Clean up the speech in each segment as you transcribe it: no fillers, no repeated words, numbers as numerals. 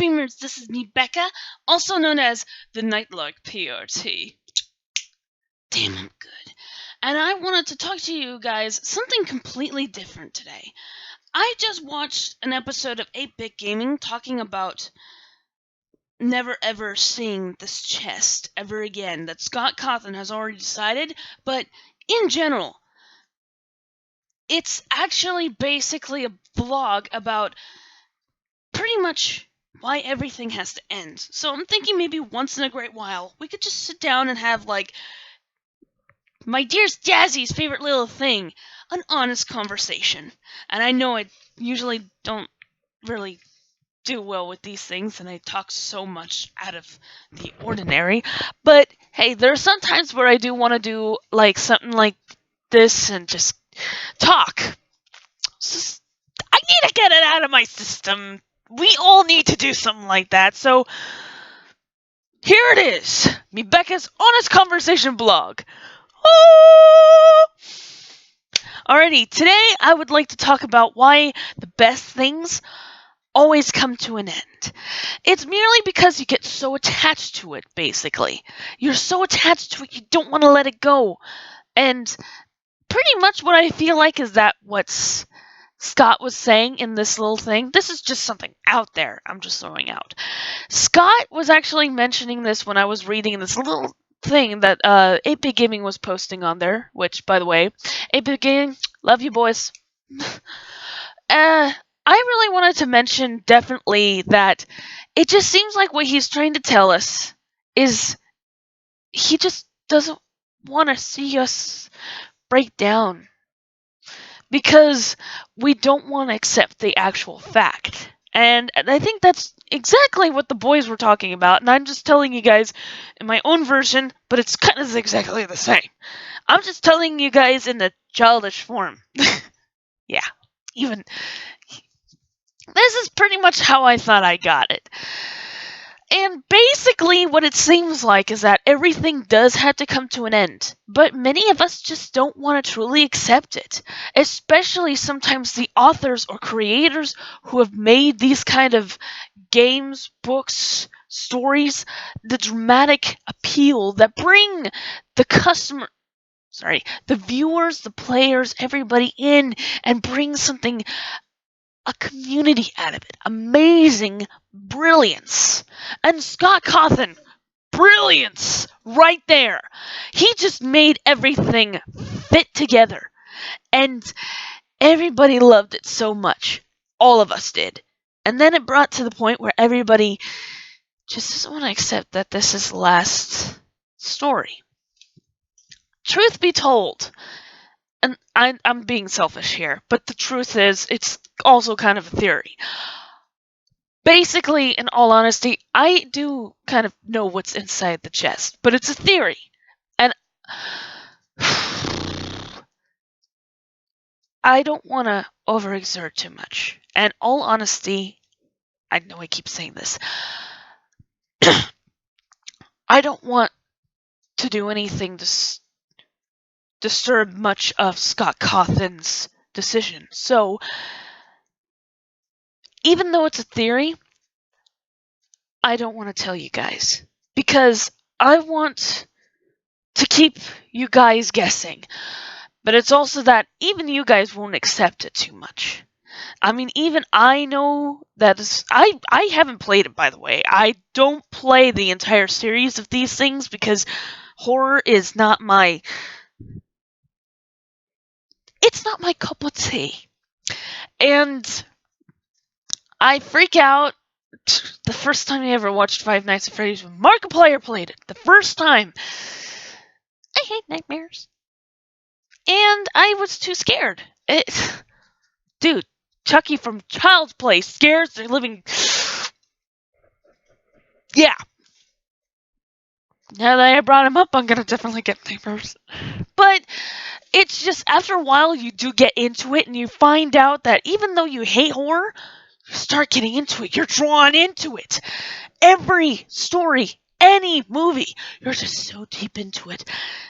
dreamers, this is MeBecca, also known as the Nightlark PRT. Damn, I'm good. And I wanted to talk to you guys something completely different today. I just watched an episode of 8-Bit Gaming talking about never ever seeing this chest ever again that Scott Cawthon has already decided, but in general, it's actually basically a vlog about pretty much why everything has to end. So I'm thinking maybe once in a great while, we could just sit down and have, like, my dearest Jazzy's favorite little thing, an honest conversation. And I know I usually don't really do well with these things, and I talk so much out of the ordinary. But hey, there are some times where I do want to do, like, something like this and just talk. I need to get it out of my system. We all need to do something like that. So here it is, MeBecca's Honest Conversation blog. Oh! Alrighty, today I would like to talk about why the best things always come to an end. It's merely because you get so attached to it, basically. You're so attached to it, you don't want to let it go. And pretty much what I feel like is that what's Scott was saying in this little thing. This is just something out there I'm just throwing out. Scott was actually mentioning this when I was reading this little thing that 8-Bit Gaming was posting on there, which, by the way, 8-Bit Gaming, love you boys. I really wanted to mention definitely that it just seems like what he's trying to tell us is he just doesn't want to see us break down. Because we don't want to accept the actual fact. And I think that's exactly what the boys were talking about, and I'm just telling you guys in my own version, but it's kind of exactly the same. I'm just telling you guys in the childish form. Yeah, even... This is pretty much how I thought I got it. And basically what it seems like is that everything does have to come to an end, but many of us just don't want to truly accept it, especially sometimes the authors or creators who have made these kind of games, books, stories, the dramatic appeal that bring the the viewers, the players, everybody in and bring something, a community out of it. Amazing brilliance. And Scott Cawthon, brilliance right there. He just made everything fit together. And everybody loved it so much. All of us did. And then it brought to the point where everybody just doesn't want to accept that this is the last story. Truth be told, and I'm being selfish here, but the truth is, it's also kind of a theory. Basically, in all honesty, I do kind of know what's inside the chest, but it's a theory. And I don't want to overexert too much. And all honesty, I know I keep saying this, I don't want to do anything to disturb much of Scott Cawthon's decision. So, even though it's a theory, I don't want to tell you guys. Because I want to keep you guys guessing. But it's also that even you guys won't accept it too much. I mean, even I know that I haven't played it, by the way. I don't play the entire series of these things because horror is not my... It's not my cup of tea. And I freak out the first time I ever watched Five Nights at Freddy's when Markiplier played it. The first time. I hate nightmares. And I was too scared. Dude, Chucky from Child's Play scares the living... Yeah. Now that I brought him up, I'm gonna definitely get nightmares. But it's just, after a while, you do get into it, and you find out that even though you hate horror, you start getting into it. You're drawn into it. Every story, any movie, you're just so deep into it.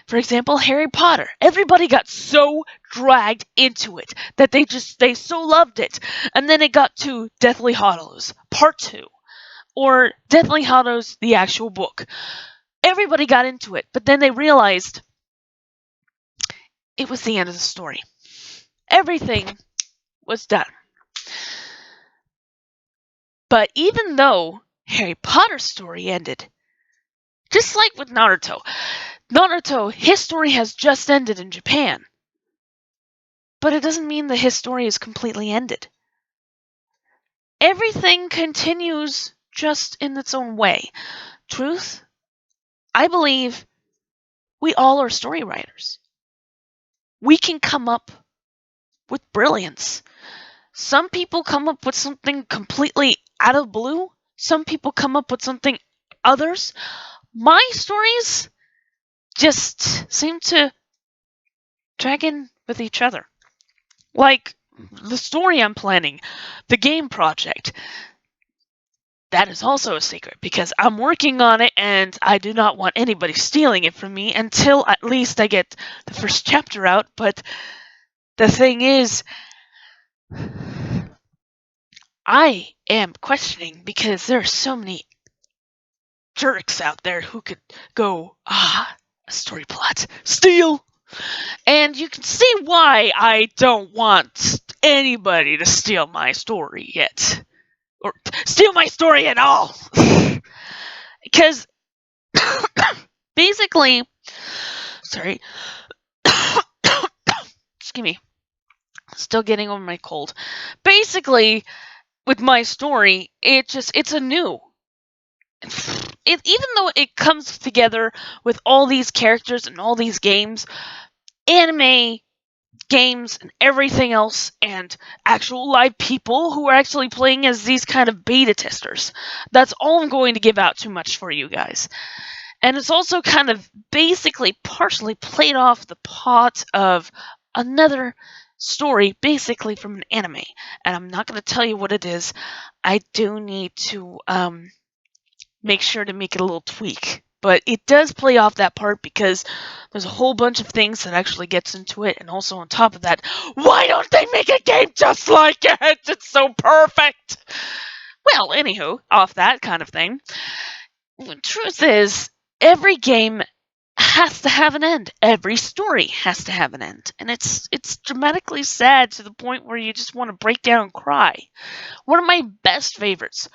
For example, Harry Potter. Everybody got so dragged into it that they so loved it. And then it got to Deathly Hallows, Part 2. or Deathly Hallows, the actual book. Everybody got into it, but then they realized it was the end of the story. Everything was done. But even though Harry Potter's story ended, just like with Naruto, his story has just ended in Japan. But it doesn't mean that his story is completely ended. Everything continues just in its own way. Truth, I believe we all are story writers. We can come up with brilliance. Some people come up with something completely out of the blue. Some people come up with something others. My stories just seem to drag in with each other. Like the story I'm planning, the game project. That is also a secret because I'm working on it and I do not want anybody stealing it from me until at least I get the first chapter out. But the thing is, I am questioning because there are so many jerks out there who could go, a story plot, steal. And you can see why I don't want anybody to steal my story yet. Or steal my story at all. Because basically, sorry, excuse me, still getting over my cold. Basically, with my story, it's a new. Even though it comes together with all these characters and all these games, anime, games, and everything else, and actual live people who are actually playing as these kind of beta testers. That's all I'm going to give out too much for you guys. And it's also kind of basically partially played off the pot of another story, basically from an anime. And I'm not going to tell you what it is. I do need to make sure to make it a little tweak. But it does play off that part because there's a whole bunch of things that actually gets into it. And also on top of that, why don't they make a game just like it? It's so perfect. Well, anywho, off that kind of thing. The truth is, every game has to have an end. Every story has to have an end. And it's dramatically sad to the point where you just want to break down and cry. One of my best favorites,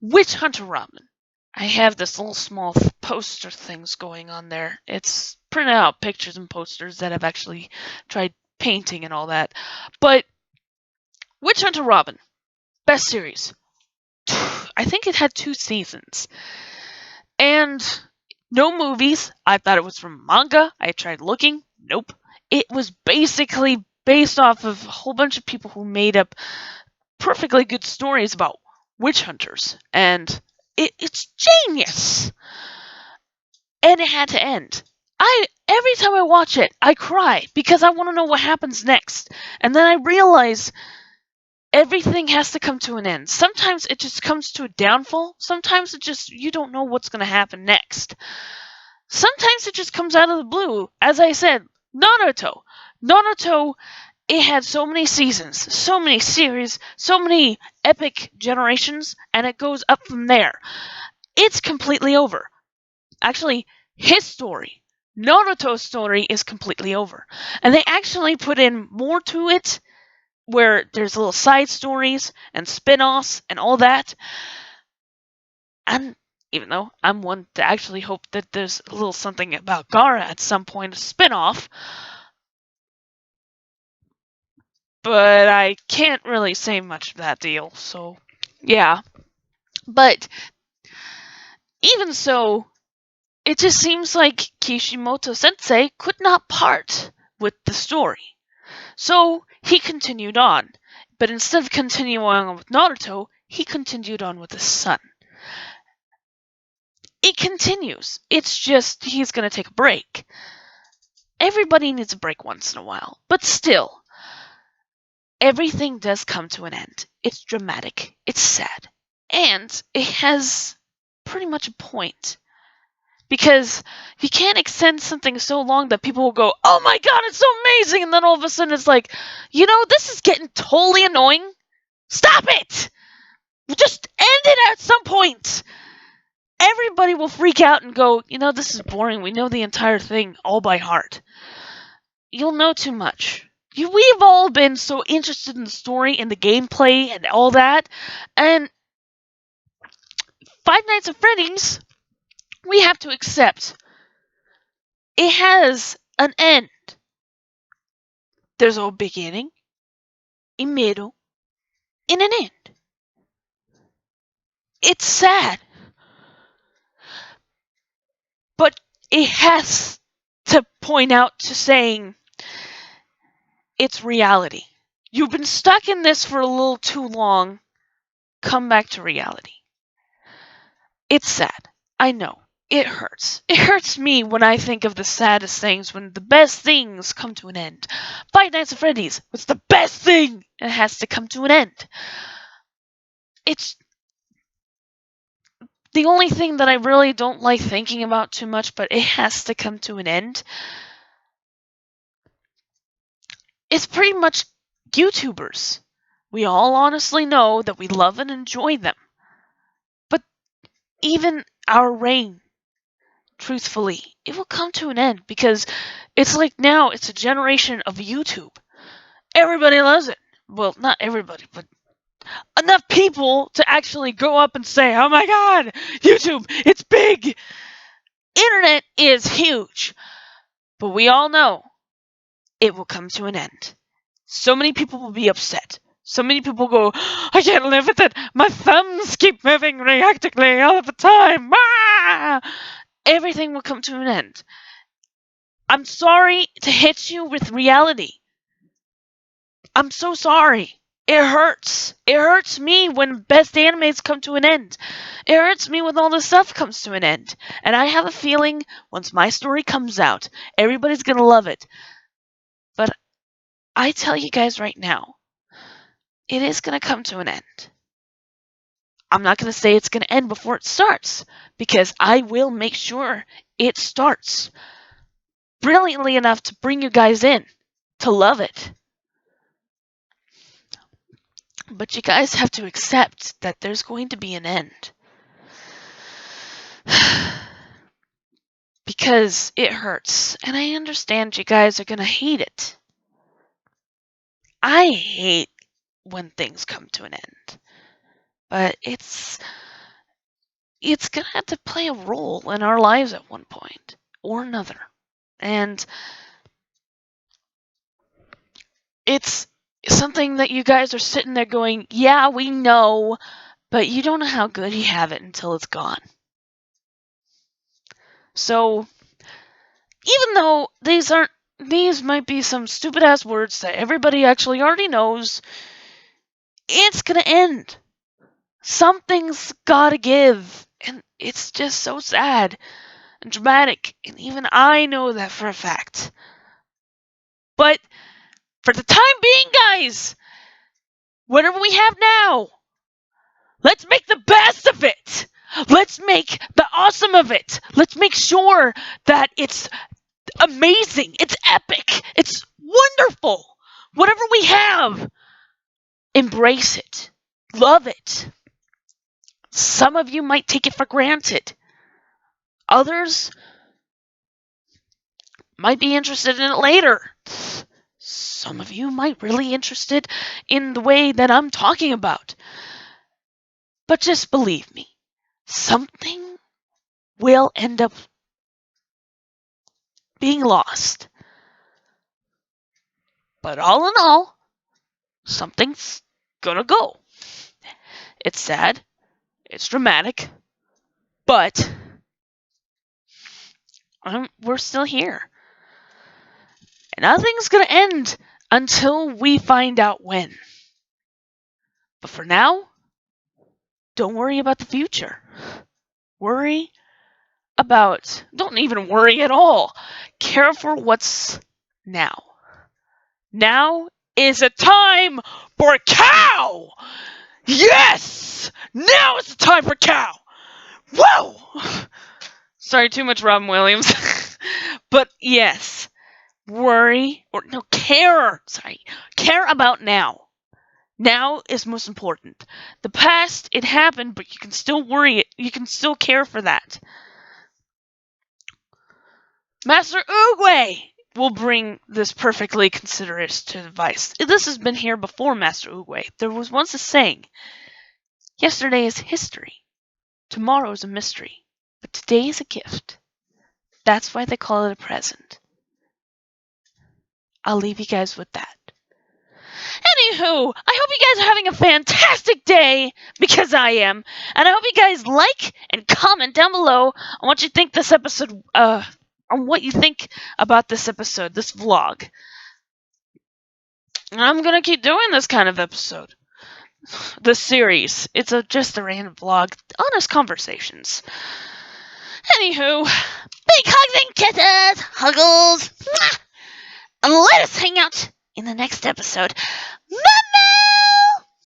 Witch Hunter Robin. I have this little small poster things going on there. It's printed out pictures and posters that I've actually tried painting and all that. But Witch Hunter Robin, best series. I think it had 2 seasons. And no movies. I thought it was from manga. I tried looking. Nope. It was basically based off of a whole bunch of people who made up perfectly good stories about witch hunters. And it's genius. And it had to end. Every time I watch it, I cry because I want to know what happens next. And then I realize everything has to come to an end. Sometimes it just comes to a downfall. Sometimes you don't know what's going to happen next. Sometimes it just comes out of the blue. As I said, Naruto, it had so many seasons, so many series, so many epic generations, and it goes up from there. It's completely over. Actually, his story, Naruto's story, is completely over. And they actually put in more to it, where there's little side stories and spin-offs and all that. And even though I'm one to actually hope that there's a little something about Gaara at some point, a spin-off, but I can't really say much of that deal, so yeah. But even so, it just seems like Kishimoto-sensei could not part with the story. So he continued on. But instead of continuing on with Naruto, he continued on with his son. It continues. It's just he's going to take a break. Everybody needs a break once in a while. But still, everything does come to an end. It's dramatic. It's sad. And it has pretty much a point. Because you can't extend something so long that people will go, oh my god, it's so amazing! And then all of a sudden it's like, this is getting totally annoying. Stop it! Just end it at some point, everybody will freak out and go, this is boring. We know the entire thing all by heart. You'll know too much. We've all been so interested in the story and the gameplay and all that. And Five Nights at Freddy's, we have to accept it has an end. There's a beginning, a middle, and an end. It's sad. But it has to point out to saying it's reality. You've been stuck in this for a little too long. Come back to reality. It's sad. I know. It hurts. It hurts me when I think of the saddest things, when the best things come to an end. Five Nights at Freddy's was the best thing, and it has to come to an end. It's the only thing that I really don't like thinking about too much, but it has to come to an end. It's pretty much YouTubers. We all honestly know that we love and enjoy them. But even our reign, truthfully, it will come to an end because it's like now it's a generation of YouTube. Everybody loves it. Well, not everybody, but enough people to actually go up and say, oh my god, YouTube, it's big. Internet is huge. But we all know it will come to an end. So many people will be upset. So many people go, I can't live with it. My thumbs keep moving reactively all of the time. Ah! Everything will come to an end. I'm sorry to hit you with reality. I'm so sorry. It hurts. It hurts me when best animes come to an end. It hurts me when all this stuff comes to an end. And I have a feeling once my story comes out, everybody's going to love it. But I tell you guys right now, it is going to come to an end. I'm not going to say it's going to end before it starts, because I will make sure it starts brilliantly enough to bring you guys in, to love it. But you guys have to accept that there's going to be an end. Because it hurts, and I understand you guys are going to hate it. I hate when things come to an end. But it's going to have to play a role in our lives at one point or another. And it's something that you guys are sitting there going, yeah, we know, but you don't know how good you have it until it's gone. So, even though these might be some stupid ass words that everybody actually already knows, it's gonna end. Something's gotta give. And it's just so sad and dramatic. And even I know that for a fact. But for the time being, guys, whatever we have now, let's make the best of it. Let's make the awesome of it. Let's make sure that it's amazing. It's epic. It's wonderful. Whatever we have, embrace it. Love it. Some of you might take it for granted. Others might be interested in it later. Some of you might really be interested in the way that I'm talking about. But just believe me, something will end up being lost. But all in all, something's gonna go. It's sad, it's dramatic, but we're still here. And nothing's gonna end until we find out when. But for now, don't worry about the future. Don't even worry at all. Care for what's now. Now is a time for cow! Yes! Now is the time for cow! Whoa! Sorry, too much Robin Williams. But yes, care about now. Now is most important. The past, it happened, but you can still worry. You can still care for that. Master Oogway will bring this perfectly considerate advice. This has been here before, Master Oogway. There was once a saying, yesterday is history, tomorrow is a mystery, but today is a gift. That's why they call it a present. I'll leave you guys with that. Anywho, I hope you guys are having a fantastic day, because I am. And I hope you guys like and comment down below on what you think this episode, on what you think about this episode, this vlog. And I'm gonna keep doing this kind of episode. This series. It's just a random vlog. Honest conversations. Anywho, big hugs and kisses! Huggles! And let us hang out in the next episode. Bye!